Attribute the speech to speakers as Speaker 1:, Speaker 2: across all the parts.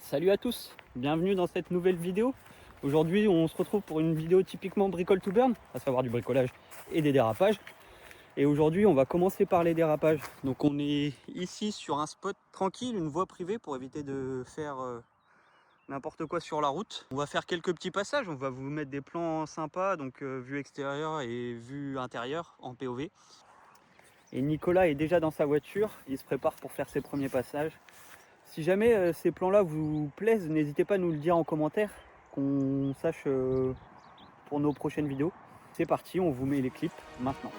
Speaker 1: Salut à tous, bienvenue dans cette nouvelle vidéo. Aujourd'hui on se retrouve pour une vidéo typiquement bricole to burn, à savoir du bricolage et des dérapages. Et aujourd'hui on va commencer par les dérapages. Donc on est ici sur un spot tranquille, une voie privée pour éviter de faire n'importe quoi sur la route. On va faire quelques petits passages, on va vous mettre des plans sympas, donc vue extérieure et vue intérieure en POV. Et Nicolas est déjà dans sa voiture, il se prépare pour faire ses premiers passages. Si jamais ces plans-là vous plaisent, n'hésitez pas à nous le dire en commentaire, qu'on sache pour nos prochaines vidéos. C'est parti, on vous met les clips maintenant.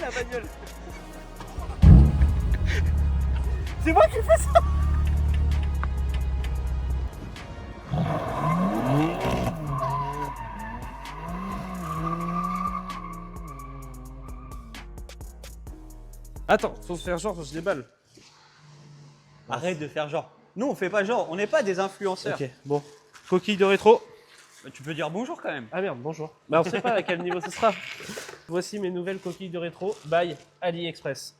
Speaker 1: La bagnole. C'est moi qui fais ça.
Speaker 2: Attends, faut faire genre je déballe.
Speaker 1: Arrête de faire genre. Nous on fait pas genre, on n'est pas des influenceurs.
Speaker 2: Ok, bon. Coquille de rétro.
Speaker 1: Bah, tu peux dire bonjour quand même.
Speaker 2: Ah merde, bonjour. Bah on sait pas à quel niveau ce sera. Voici mes nouvelles coquilles de rétro by AliExpress.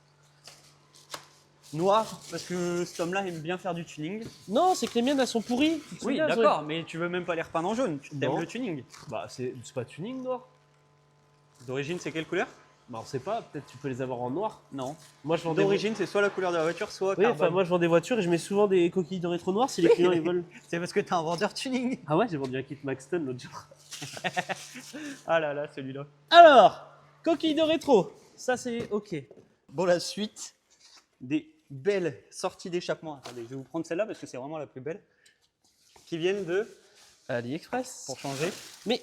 Speaker 1: Noir, parce que cet homme-là aime bien faire du tuning.
Speaker 2: Non, c'est que les miennes elles sont pourries. Tu te
Speaker 1: Oui,
Speaker 2: souviens,
Speaker 1: d'accord, mais tu veux même pas les repeindre en jaune, tu aimes
Speaker 2: Non.
Speaker 1: le tuning.
Speaker 2: Bah c'est pas tuning noir.
Speaker 1: D'origine, c'est quelle couleur?
Speaker 2: Bah on sait pas, peut-être tu peux les avoir en noir.
Speaker 1: Non.
Speaker 2: Moi je vends des
Speaker 1: D'origine, c'est soit la couleur de la voiture, soit
Speaker 2: Oui,
Speaker 1: carbone.
Speaker 2: enfin moi je vends des voitures et je mets souvent des coquilles de rétro noires si les clients ils veulent.
Speaker 1: C'est parce que t'es un vendeur tuning.
Speaker 2: Ah ouais, j'ai vendu un kit Maxton l'autre jour.
Speaker 1: Ah là là, celui-là.
Speaker 2: Alors, coquille de rétro, ça c'est ok.
Speaker 1: Bon, la suite des belles sorties d'échappement. Attendez, je vais vous prendre celle-là parce que c'est vraiment la plus belle. Qui viennent de,
Speaker 2: AliExpress.
Speaker 1: pour changer.
Speaker 2: Mais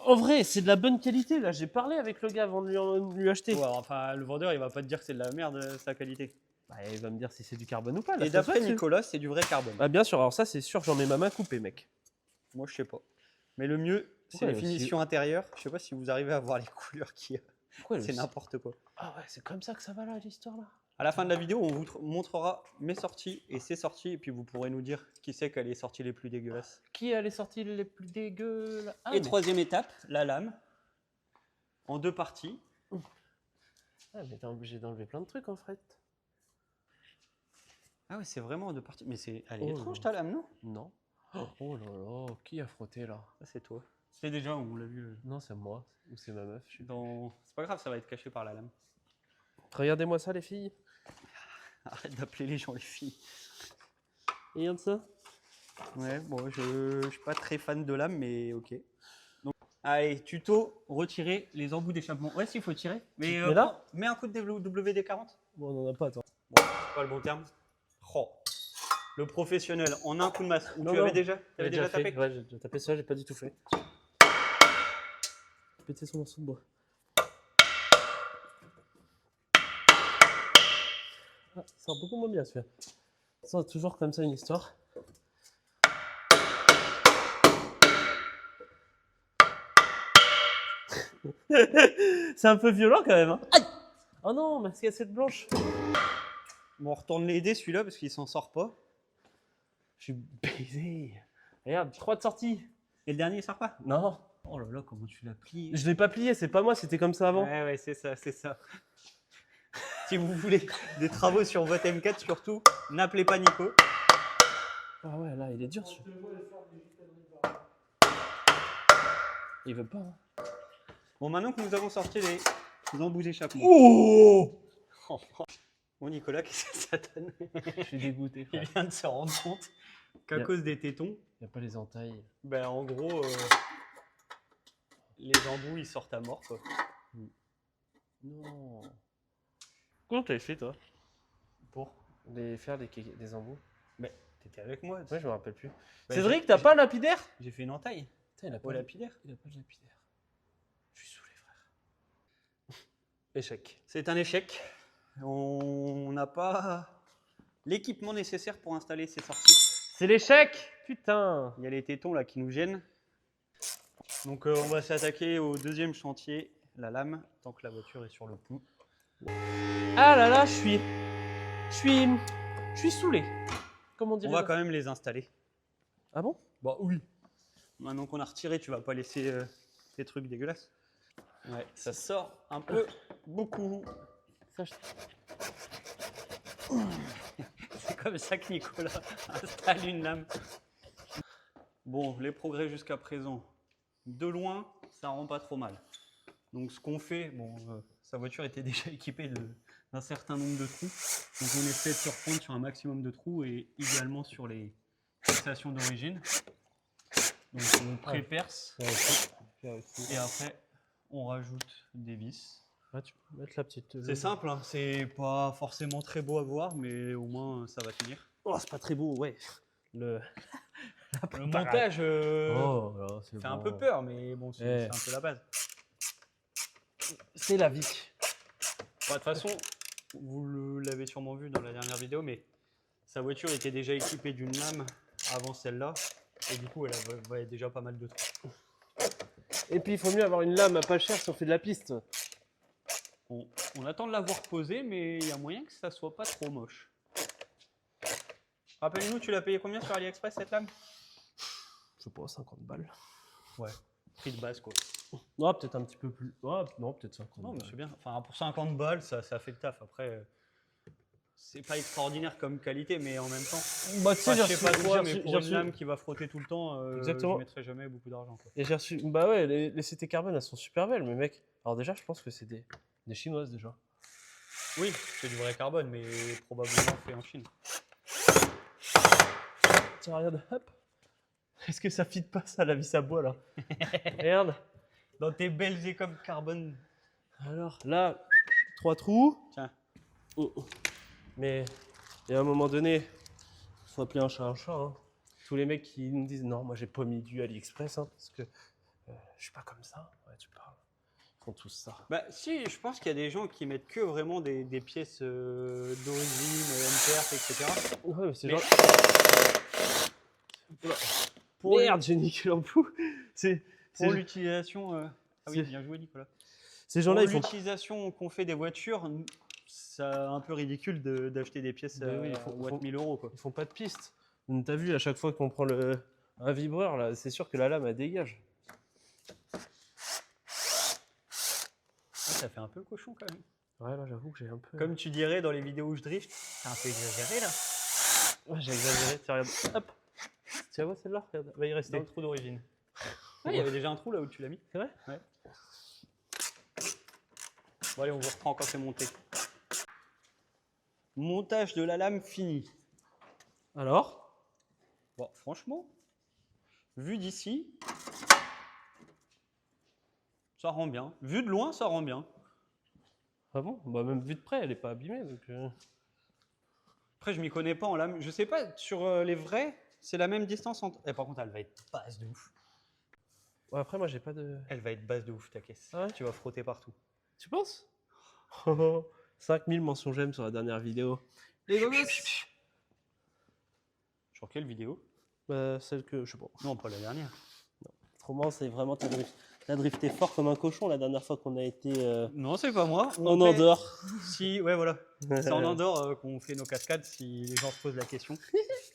Speaker 2: en vrai, c'est de la bonne qualité là. J'ai parlé avec le gars avant de lui acheter.
Speaker 1: Ouais, enfin, le vendeur, il va pas te dire que c'est de la merde, sa qualité.
Speaker 2: Bah, il va me dire si c'est du carbone ou pas. Là,
Speaker 1: Et
Speaker 2: ça se
Speaker 1: d'après
Speaker 2: voit,
Speaker 1: Nicolas, c'est du vrai carbone.
Speaker 2: Ah bien sûr, alors ça c'est sûr, j'en mets ma main coupée mec.
Speaker 1: Moi, je sais pas. Mais le mieux, c'est
Speaker 2: Ouais,
Speaker 1: les finitions intérieures. Je sais pas si vous arrivez à voir les couleurs qu'il y a.
Speaker 2: Pourquoi
Speaker 1: C'est n'importe quoi.
Speaker 2: Ah ouais, c'est comme ça que ça va là l'histoire là.
Speaker 1: À la fin de la vidéo, on vous montrera mes sorties et ses sorties. Et puis vous pourrez nous dire qui c'est qui a les sorties les plus dégueulasses.
Speaker 2: Qui a les sorties les plus dégueu là? Ah,
Speaker 1: Et troisième étape, la lame. En deux parties.
Speaker 2: Ah, mais t'es obligé d'enlever plein de trucs en fait.
Speaker 1: Ah ouais, c'est vraiment en deux parties. Mais c'est, elle est
Speaker 2: Oh
Speaker 1: étrange
Speaker 2: non.
Speaker 1: ta lame, non?
Speaker 2: Non. Oh là là, qui a frotté là?
Speaker 1: Ça, c'est toi. C'est déjà, on l'a vu.
Speaker 2: Non, c'est moi ou c'est ma meuf.
Speaker 1: C'est pas grave, ça va être caché par la lame.
Speaker 2: Regardez-moi ça les filles.
Speaker 1: Arrête d'appeler les gens les filles.
Speaker 2: Et regarde ça.
Speaker 1: Ouais, bon, je suis pas très fan de lame, mais ok. Donc, allez, tuto, retirer les embouts d'échappement. Ouais, s'il faut tirer. Mais
Speaker 2: là
Speaker 1: mets un coup de WD-40.
Speaker 2: Bon, on en a pas, attends.
Speaker 1: Bon, c'est pas le bon terme. Oh. Le professionnel, en un coup de masse. Ou
Speaker 2: Non,
Speaker 1: tu
Speaker 2: non.
Speaker 1: avais déjà,
Speaker 2: J'avais
Speaker 1: déjà
Speaker 2: fait.
Speaker 1: tapé?
Speaker 2: Ouais, j'ai déjà tapé ça, j'ai pas du tout fait. Péter son morceau de bois. Ah, ça sort beaucoup moins bien celui-là. Ça toujours comme ça une histoire. C'est un peu violent quand même. Hein. Aïe. Oh non, ma cassette blanche.
Speaker 1: Bon, on retourne l'aider celui-là parce qu'il s'en sort pas.
Speaker 2: Je suis baisé. Regarde, 3 de sortie.
Speaker 1: Et le dernier il sort pas?
Speaker 2: Non,
Speaker 1: Oh là là, comment tu l'as plié?
Speaker 2: je l'ai pas plié, c'est pas moi, c'était comme ça avant.
Speaker 1: Ouais, c'est ça, c'est ça. Si vous voulez des travaux sur votre M4 surtout, n'appelez pas Nico.
Speaker 2: Ah ouais, là, il est dur celui-là. Il veut pas. Hein.
Speaker 1: Bon, maintenant que nous avons sorti les embouts d'échappement.
Speaker 2: Oh,
Speaker 1: Bon, Nicolas, qu'est-ce que ça donne?
Speaker 2: je suis dégoûté.
Speaker 1: Il vient de se rendre compte qu'à
Speaker 2: Yep.
Speaker 1: cause des tétons,
Speaker 2: Il n'y a pas les entailles.
Speaker 1: ben en gros, les embouts ils sortent à mort quoi.
Speaker 2: Non. Comment t'avais fait toi
Speaker 1: Pour
Speaker 2: faire des embouts?
Speaker 1: Ben, t'étais avec moi.
Speaker 2: Ouais, je me rappelle plus.
Speaker 1: Ben,
Speaker 2: Cédric, t'as pas un lapidaire?
Speaker 1: J'ai fait une entaille
Speaker 2: Putain, il a
Speaker 1: au lapidaire.
Speaker 2: Il a pas de lapidaire. Je suis saoulé, frère. Échec.
Speaker 1: C'est un échec. On n'a pas l'équipement nécessaire pour installer ces sorties.
Speaker 2: C'est l'échec. Putain.
Speaker 1: Il y a les tétons là qui nous gênent. Donc on va s'attaquer au deuxième chantier, la lame, tant que la voiture est sur le pont.
Speaker 2: Ah là là, je suis saoulé. Comment dire?
Speaker 1: On va quand même les installer.
Speaker 2: Ah bon?
Speaker 1: Bah oui. Maintenant qu'on a retiré, tu vas pas laisser tes trucs dégueulasses. Ouais, ça sort un peu beaucoup.
Speaker 2: Ça,
Speaker 1: C'est comme ça que Nicolas installe une lame. Bon, les progrès jusqu'à présent. De loin, ça rend pas trop mal. Donc ce qu'on fait, bon, sa voiture était déjà équipée d'un certain nombre de trous. Donc on essaie de se reprendre sur un maximum de trous et idéalement sur les fixations d'origine. Donc on pré-perce et après on rajoute des vis.
Speaker 2: Ah, tu peux mettre la petite.
Speaker 1: C'est simple, hein, c'est pas forcément très beau à voir, mais au moins ça va tenir.
Speaker 2: Oh, c'est pas très beau, ouais. Le
Speaker 1: montage
Speaker 2: oh, là,
Speaker 1: fait un peu peur, mais bon, c'est un peu la base.
Speaker 2: C'est la vie.
Speaker 1: Bon, de toute façon, vous l'avez sûrement vu dans la dernière vidéo, mais sa voiture était déjà équipée d'une lame avant celle-là, et du coup, elle avait déjà pas mal de trous.
Speaker 2: Et puis, il faut mieux avoir une lame à pas cher si on fait de la piste.
Speaker 1: On attend de l'avoir posée, mais il y a moyen que ça soit pas trop moche. Rappelez-nous, tu l'as payé combien sur AliExpress cette lame?
Speaker 2: Je sais pas, 50 balles.
Speaker 1: Ouais, prix de base quoi.
Speaker 2: Non, peut-être un petit peu plus. Ouais, non, peut-être 50
Speaker 1: Non, mais
Speaker 2: balles.
Speaker 1: c'est bien. Enfin, pour 50 balles, ça fait le taf. Après, c'est pas extraordinaire comme qualité, mais en même temps,
Speaker 2: Bah, tu sais,
Speaker 1: je sais pas toi, mais pour une lame qui va frotter tout le temps,
Speaker 2: Exactement.
Speaker 1: je mettrai jamais beaucoup d'argent.
Speaker 2: Et j'ai reçu. Bah ouais, les CT carbone, elles sont super belles, mais mec. Alors, déjà, je pense que c'est des chinoises déjà.
Speaker 1: Oui, c'est du vrai carbone, mais probablement fait en Chine.
Speaker 2: Tiens, regarde, hop. Est-ce que ça fit pas ça, la vis à bois là? Regarde.
Speaker 1: Dans tes belles écoles carbone.
Speaker 2: Alors, là, 3 trous.
Speaker 1: Tiens.
Speaker 2: Oh, oh. Mais, et à un moment donné, faut appeler un chat un chat. Hein. Tous les mecs qui nous disent non, moi j'ai pas mis du AliExpress hein, parce que je suis pas comme ça. Ouais, tu parles. Ils font tous ça.
Speaker 1: Bah, si, je pense qu'il y a des gens qui mettent que vraiment des pièces d'origine, MPRF, etc.
Speaker 2: Ouais, mais c'est
Speaker 1: Mais-
Speaker 2: genre.
Speaker 1: Pour
Speaker 2: Merde, j'ai niqué l'emploi.
Speaker 1: Pour l'utilisation. Ah oui,
Speaker 2: c'est-
Speaker 1: bien joué, Nicolas.
Speaker 2: Ces
Speaker 1: Pour
Speaker 2: gens-là, ils font.
Speaker 1: l'utilisation qu'on fait des voitures, c'est un peu ridicule d'acheter des pièces
Speaker 2: Ben oui,
Speaker 1: à 1000 euros. Quoi.
Speaker 2: Ils font pas de piste. T'as vu, à chaque fois qu'on prend un vibreur, là, c'est sûr que la lame, elle dégage.
Speaker 1: Ah, ça fait un peu cochon quand même.
Speaker 2: Ouais, là, j'avoue que j'ai un peu.
Speaker 1: Comme tu dirais dans les vidéos où je drift, c'est un peu exagéré là.
Speaker 2: Ouais, j'ai exagéré. Tiens, regarde. Hop. Tu la vois celle-là? Regarde, va y
Speaker 1: Dans
Speaker 2: rester.
Speaker 1: le trou d'origine. Ah, il y avait déjà un trou là où tu l'as mis.
Speaker 2: C'est vrai?
Speaker 1: Ouais. Bon, allez, on vous reprend quand c'est monté. Montage de la lame fini.
Speaker 2: Alors?
Speaker 1: Bon, franchement, vu d'ici, ça rend bien. Vu de loin, ça rend bien.
Speaker 2: Ah bon? Bah, même vue de près, elle est pas abîmée. Donc,
Speaker 1: Après, je m'y connais pas en lame. Je sais pas, sur les vrais, c'est la même distance entre. Et par contre, elle va être basse de ouf.
Speaker 2: Ouais, après, moi, j'ai pas de.
Speaker 1: Elle va être basse de ouf, ta caisse.
Speaker 2: Ah ouais?
Speaker 1: Tu vas frotter partout.
Speaker 2: Tu penses? 5000 mentions j'aime sur la dernière vidéo. Les gosses.
Speaker 1: Sur quelle vidéo?
Speaker 2: Bah, celle que. Je sais pas.
Speaker 1: Non, pas la dernière.
Speaker 2: Autrement, c'est vraiment ta drift. T'as drifté fort comme un cochon la dernière fois qu'on a été
Speaker 1: Non, c'est pas moi.
Speaker 2: en Andorre.
Speaker 1: Si, ouais, voilà. C'est en Andorre qu'on fait nos cascades si les gens se posent la question.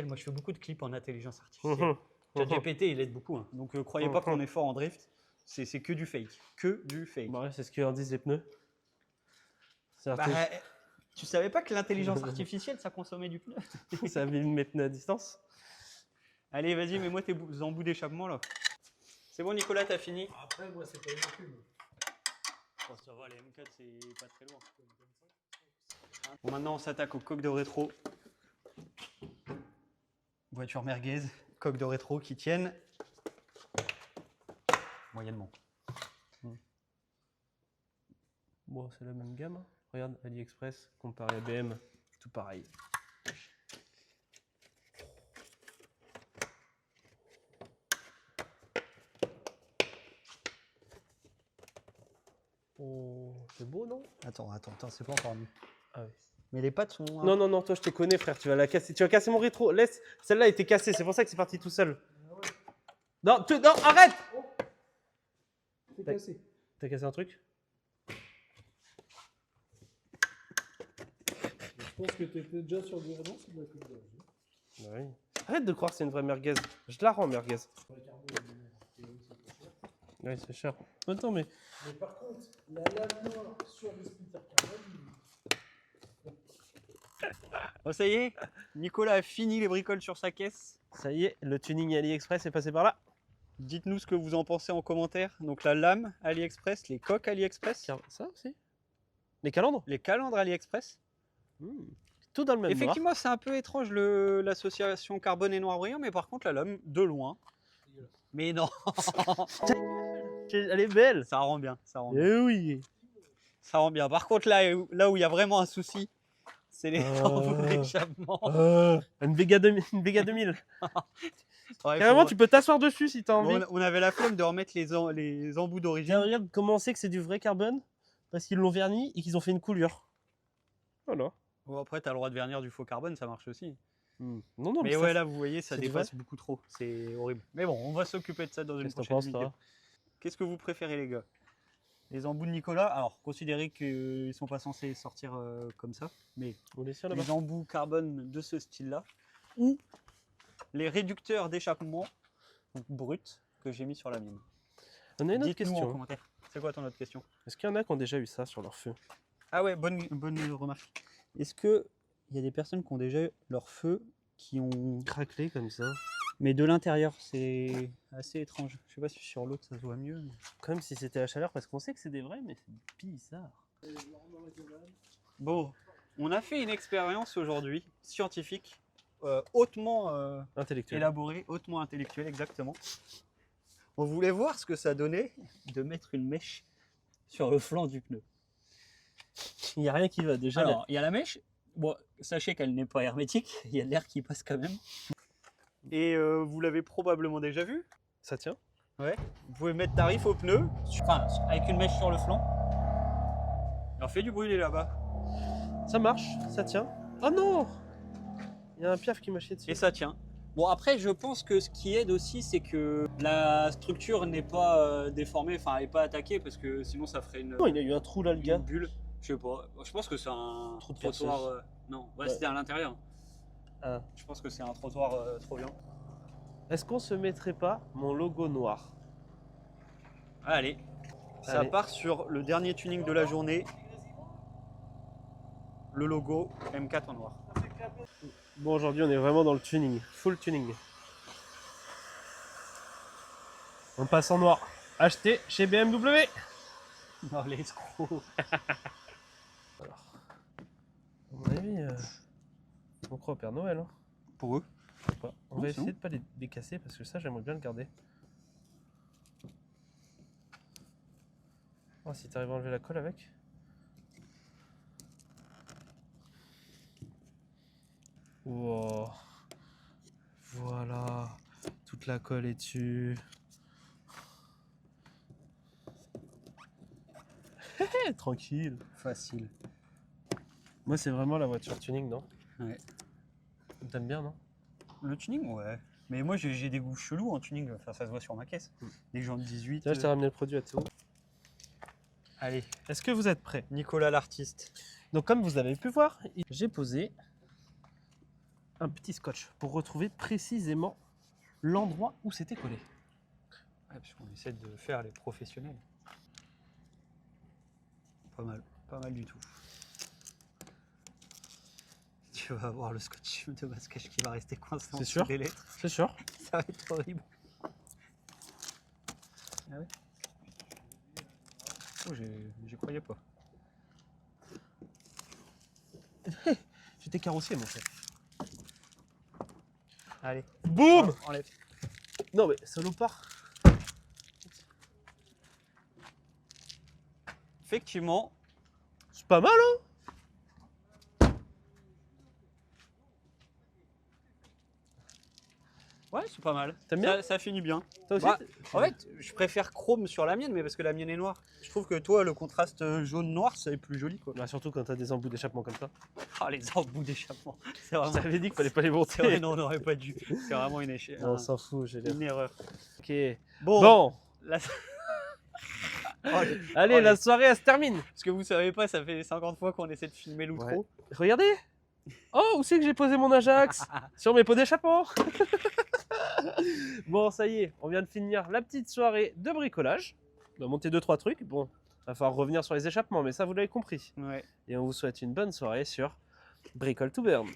Speaker 1: Moi, je fais beaucoup de clips en intelligence artificielle. ChatGPT, il aide beaucoup. Hein. Donc, croyez pas qu'on est fort en drift. C'est que du fake. Que du fake.
Speaker 2: Bah ouais, c'est ce que leur disent les pneus.
Speaker 1: Bah, tu savais pas que l'intelligence artificielle, ça consommait du pneu?
Speaker 2: Ça abîme mes pneus à distance.
Speaker 1: Allez, vas-y, mets-moi tes embouts d'échappement là. C'est bon, Nicolas, t'as fini?
Speaker 3: Après, moi, c'est pas une pub.
Speaker 1: Oh, ça va, les M4, c'est pas très loin. Bon, maintenant, on s'attaque au coque de rétro. Voiture merguez, coque de rétro qui tiennent moyennement.
Speaker 2: Bon, c'est la même gamme. Hein. Regarde, AliExpress, comparé à BM, tout pareil. Oh, c'est beau, non?
Speaker 1: Attends, c'est pas encore mieux.
Speaker 2: Ah oui.
Speaker 1: Mais les pattes sont...
Speaker 2: Non, non, non, toi je te connais, frère, tu vas la casser. Tu vas casser mon rétro. Laisse, celle-là était cassée, c'est pour ça que c'est parti tout seul. Non, non, arrête!
Speaker 3: C'est cassé.
Speaker 2: T'as cassé un truc?
Speaker 3: Je pense que tu étais déjà sur du Renault, c'est de la coupe d'âge.
Speaker 2: Oui. Arrête de croire que c'est une vraie merguez. Je te la rends, merguez. Oui, c'est cher. Attends, mais.
Speaker 3: Mais par contre, la lame noire sur le splitter carbone.
Speaker 1: Oh, ça y est, Nicolas a fini les bricoles sur sa caisse.
Speaker 2: Ça y est, le tuning AliExpress est passé par là.
Speaker 1: Dites-nous ce que vous en pensez en commentaire. Donc la lame AliExpress, les coques AliExpress,
Speaker 2: Ça aussi. Les calandres.
Speaker 1: les calandres AliExpress.
Speaker 2: Tout dans le même
Speaker 1: Effectivement, c'est un peu étrange l'association carbone et noir brillant, mais par contre la lame, de loin. Mais non,
Speaker 2: noir. Elle est belle.
Speaker 1: ça rend bien, ça rend bien.
Speaker 2: Eh oui.
Speaker 1: Ça rend bien. Par contre, là où il y a vraiment un souci, c'est les embouts d'échappement.
Speaker 2: Une Vega 2000.
Speaker 1: Ouais,
Speaker 2: Carrément,
Speaker 1: faut-
Speaker 2: tu peux t'asseoir dessus si t'as envie.
Speaker 1: on avait la flemme de remettre les embouts d'origine.
Speaker 2: Tiens, regarde comment on sait que c'est du vrai carbone. Parce qu'ils l'ont verni et qu'ils ont fait une coulure. Voilà.
Speaker 1: Bon, après, tu as le droit de vernir du faux carbone, ça marche aussi.
Speaker 2: Non, non,
Speaker 1: Mais
Speaker 2: ça,
Speaker 1: ouais, là, vous voyez, ça
Speaker 2: c'est du
Speaker 1: dépasse beaucoup trop. C'est horrible. Mais bon, on va s'occuper de ça dans une
Speaker 2: Qu'est-ce que t'en
Speaker 1: prochaine
Speaker 2: penses,
Speaker 1: vidéo.
Speaker 2: toi?
Speaker 1: Qu'est-ce que vous préférez, les gars? Les embouts de Nicolas, alors considérez qu'ils ne sont pas censés sortir comme ça, mais
Speaker 2: On est sûr là-bas.
Speaker 1: les embouts carbone de ce style-là, ou les réducteurs d'échappement bruts que j'ai mis sur la mienne.
Speaker 2: On a une autre
Speaker 1: Dites-nous en
Speaker 2: question.
Speaker 1: commentaire. C'est quoi ton autre question?
Speaker 2: Est-ce qu'il y en a qui ont déjà eu ça sur leur feu?
Speaker 1: Ah ouais, bonne remarque. Est-ce qu'il y a des personnes qui ont déjà eu leur feu qui ont...
Speaker 2: Craquelé comme ça.
Speaker 1: Mais de l'intérieur, c'est assez étrange. Je sais pas si sur l'autre ça se voit mieux.
Speaker 2: Comme si c'était la chaleur, parce qu'on sait que c'est des vrais, mais c'est bizarre.
Speaker 1: Bon, on a fait une expérience aujourd'hui scientifique, hautement
Speaker 2: Intellectuel.
Speaker 1: élaborée, hautement intellectuelle, exactement. On voulait voir ce que ça donnait de mettre une mèche sur le flanc du pneu.
Speaker 2: Il n'y a rien qui va déjà.
Speaker 1: Alors, il y a la mèche. Bon, sachez qu'elle n'est pas hermétique. Il y a de l'air qui passe quand même. Et vous l'avez probablement déjà vu.
Speaker 2: Ça tient.
Speaker 1: Ouais. Vous pouvez mettre tarif au pneu, enfin, avec une mèche sur le flanc. Alors, fait du bruit là-bas.
Speaker 2: Ça marche, ça tient. Oh non! Il y a un piaf qui m'a chié dessus.
Speaker 1: Et ça tient. Bon, après, je pense que ce qui aide aussi, c'est que la structure n'est pas déformée, enfin, elle n'est pas attaquée, parce que sinon, ça ferait une,
Speaker 2: Non, il a eu un trou là, le gars.
Speaker 1: une bulle. Je sais pas. Je pense que c'est un
Speaker 2: Trou de
Speaker 1: trottoir.
Speaker 2: perceuse.
Speaker 1: Non,
Speaker 2: Ouais.
Speaker 1: c'était à l'intérieur.
Speaker 2: Ah.
Speaker 1: Je pense que c'est un trottoir trop bien.
Speaker 2: Est-ce qu'on se mettrait pas mon logo noir?
Speaker 1: Allez, ça
Speaker 2: Allez.
Speaker 1: part sur le dernier tuning de la journée. Le logo M4 en noir.
Speaker 2: Bon, aujourd'hui, on est vraiment dans le tuning. Full tuning. On passe en noir. Acheté chez BMW.
Speaker 1: Oh, les escrocs.
Speaker 2: Alors, à mon avis, on croit au Père Noël. Hein.
Speaker 1: Pour eux.
Speaker 2: Je sais pas. On
Speaker 1: Non,
Speaker 2: va
Speaker 1: c'est
Speaker 2: essayer
Speaker 1: bon.
Speaker 2: de pas les décasser parce que ça, j'aimerais bien le garder. Oh, si t'arrives à enlever la colle avec. Wow. Voilà. Toute la colle est dessus. Tranquille.
Speaker 1: Facile.
Speaker 2: Moi, c'est vraiment la voiture tuning, non?
Speaker 1: Ouais.
Speaker 2: T'aimes bien, non?
Speaker 1: Le tuning, ouais. Mais moi, j'ai des goûts chelous en tuning. Enfin, ça se voit sur ma caisse. Des gens de 18.
Speaker 2: Tiens, je t'ai ramené le produit à Théo.
Speaker 1: Allez,
Speaker 2: Est-ce que vous êtes prêts?
Speaker 1: Nicolas l'artiste.
Speaker 2: Donc comme vous avez pu voir, j'ai posé un petit scotch pour retrouver précisément l'endroit où c'était collé.
Speaker 1: Ouais, parce qu'on essaie de faire les professionnels. Pas mal du tout. Tu vas avoir le scotch de masquage qui va rester coincé
Speaker 2: C'est
Speaker 1: entre
Speaker 2: sûr.
Speaker 1: les lettres.
Speaker 2: C'est sûr.
Speaker 1: Ça va être horrible. Ah ouais. Oh, j'y croyais pas.
Speaker 2: J'étais carrossier mon frère.
Speaker 1: Allez,
Speaker 2: Boum!
Speaker 1: enlève.
Speaker 2: Non mais salopard.
Speaker 1: Effectivement,
Speaker 2: C'est pas mal hein?
Speaker 1: ouais, c'est pas mal.
Speaker 2: T'aimes bien?
Speaker 1: Ça finit bien.
Speaker 2: Toi aussi?
Speaker 1: Bah, en fait, je préfère chrome sur la mienne, mais parce que la mienne est noire. Je trouve que toi, le contraste jaune-noir, c'est plus joli, quoi.
Speaker 2: Bah, surtout quand t'as des embouts d'échappement comme ça.
Speaker 1: Ah, les embouts d'échappement. C'est
Speaker 2: Je
Speaker 1: vraiment.
Speaker 2: t'avais dit qu'il fallait pas les monter.
Speaker 1: C'est vrai, non, on n'aurait pas dû. C'est vraiment
Speaker 2: On s'en fout, j'ai l'air.
Speaker 1: une erreur.
Speaker 2: Ok.
Speaker 1: Bon,
Speaker 2: Bon,
Speaker 1: la-
Speaker 2: allez, la soirée elle se termine.
Speaker 1: Parce que vous savez pas, ça fait 50 fois qu'on essaie de filmer l'outro.
Speaker 2: Regardez. Oh, où c'est que j'ai posé mon Ajax? Sur mes pots d'échappement. Bon, ça y est, on vient de finir la petite soirée de bricolage. On a monté 2-3 trucs. Bon, va falloir revenir sur les échappements, mais ça vous l'avez compris.
Speaker 1: Ouais.
Speaker 2: Et on vous souhaite une bonne soirée sur Bricole to Burn.